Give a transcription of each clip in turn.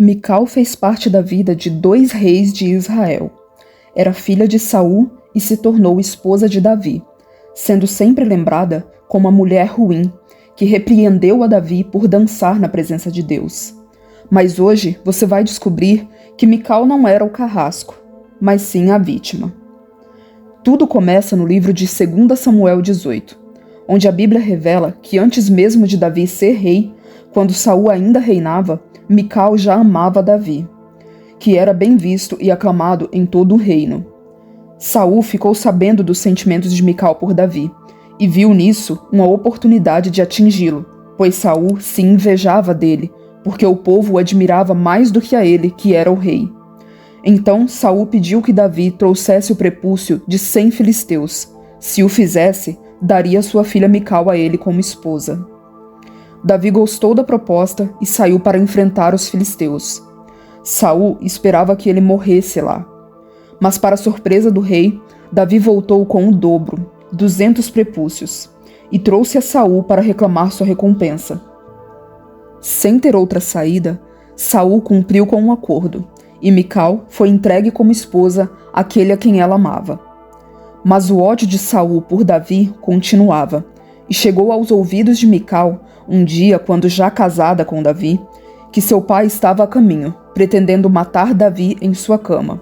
Mical fez parte da vida de 2 reis de Israel. Era filha de Saul e se tornou esposa de Davi, sendo sempre lembrada como a mulher ruim, que repreendeu a Davi por dançar na presença de Deus. Mas hoje você vai descobrir que Mical não era o carrasco, mas sim a vítima. Tudo começa no livro de 2 Samuel 18, onde a Bíblia revela que antes mesmo de Davi ser rei, quando Saul ainda reinava, Mical já amava Davi, que era bem visto e aclamado em todo o reino. Saul ficou sabendo dos sentimentos de Mical por Davi e viu nisso uma oportunidade de atingi-lo, pois Saul se invejava dele, porque o povo o admirava mais do que a ele, que era o rei. Então Saul pediu que Davi trouxesse o prepúcio de 100 filisteus. Se o fizesse, daria sua filha Mical a ele como esposa. Davi gostou da proposta e saiu para enfrentar os filisteus. Saul esperava que ele morresse lá. Mas para surpresa do rei, Davi voltou com o dobro, 200 prepúcios, e trouxe a Saul para reclamar sua recompensa. Sem ter outra saída, Saul cumpriu com um acordo, e Mical foi entregue como esposa àquele a quem ela amava. Mas o ódio de Saul por Davi continuava, e chegou aos ouvidos de Mical um dia, quando já casada com Davi, que seu pai estava a caminho, pretendendo matar Davi em sua cama.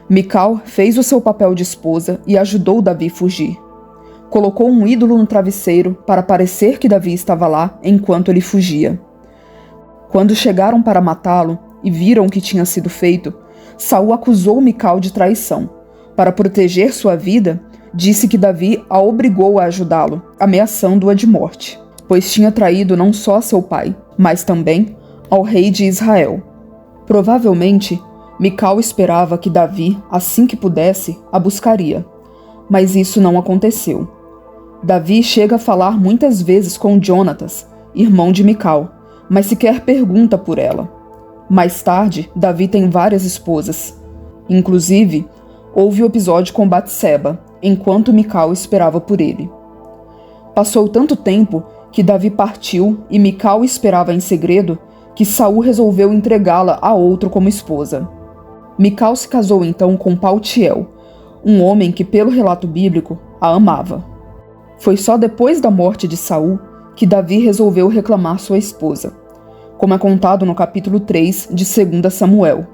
Mical fez o seu papel de esposa e ajudou Davi a fugir. Colocou um ídolo no travesseiro para parecer que Davi estava lá enquanto ele fugia. Quando chegaram para matá-lo e viram o que tinha sido feito, Saul acusou Mical de traição. Para proteger sua vida, disse que Davi a obrigou a ajudá-lo, ameaçando-a de morte, pois tinha traído não só a seu pai, mas também ao rei de Israel. Provavelmente, Mical esperava que Davi, assim que pudesse, a buscaria, mas isso não aconteceu. Davi chega a falar muitas vezes com Jonatas, irmão de Mical, mas sequer pergunta por ela. Mais tarde, Davi tem várias esposas. Inclusive, houve o episódio com Batseba, enquanto Mical esperava por ele. Passou tanto tempo que Davi partiu e Mical esperava em segredo que Saul resolveu entregá-la a outro como esposa. Mical se casou então com Paltiel, um homem que, pelo relato bíblico, a amava. Foi só depois da morte de Saul que Davi resolveu reclamar sua esposa, como é contado no capítulo 3 de 2 Samuel,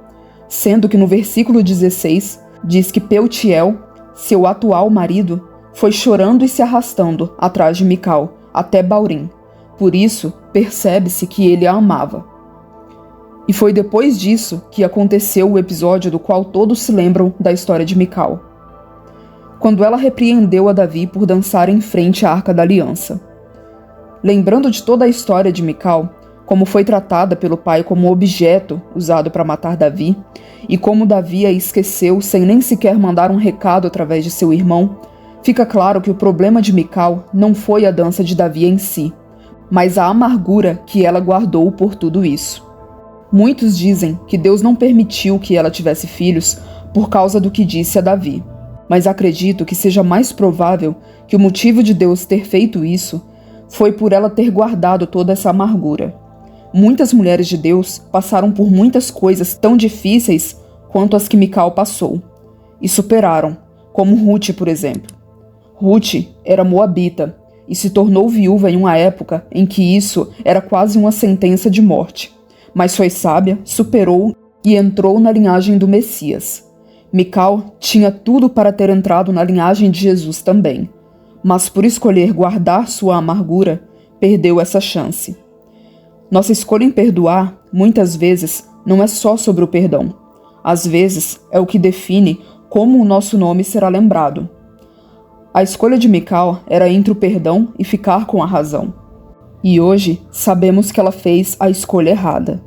sendo que no versículo 16 diz que Paltiel, seu atual marido, foi chorando e se arrastando atrás de Mical até Baurim. Por isso, percebe-se que ele a amava. E foi depois disso que aconteceu o episódio do qual todos se lembram da história de Mical, quando ela repreendeu a Davi por dançar em frente à Arca da Aliança. Lembrando de toda a história de Mical, como foi tratada pelo pai como objeto usado para matar Davi, e como Davi a esqueceu sem nem sequer mandar um recado através de seu irmão, fica claro que o problema de Mical não foi a dança de Davi em si, mas a amargura que ela guardou por tudo isso. Muitos dizem que Deus não permitiu que ela tivesse filhos por causa do que disse a Davi, mas acredito que seja mais provável que o motivo de Deus ter feito isso foi por ela ter guardado toda essa amargura. Muitas mulheres de Deus passaram por muitas coisas tão difíceis quanto as que Mical passou, e superaram, como Ruth, por exemplo. Ruth era moabita e se tornou viúva em uma época em que isso era quase uma sentença de morte, mas foi sábia, superou e entrou na linhagem do Messias. Mical tinha tudo para ter entrado na linhagem de Jesus também, mas por escolher guardar sua amargura, perdeu essa chance. Nossa escolha em perdoar, muitas vezes, não é só sobre o perdão. Às vezes, é o que define como o nosso nome será lembrado. A escolha de Mical era entre o perdão e ficar com a razão. E hoje, sabemos que ela fez a escolha errada.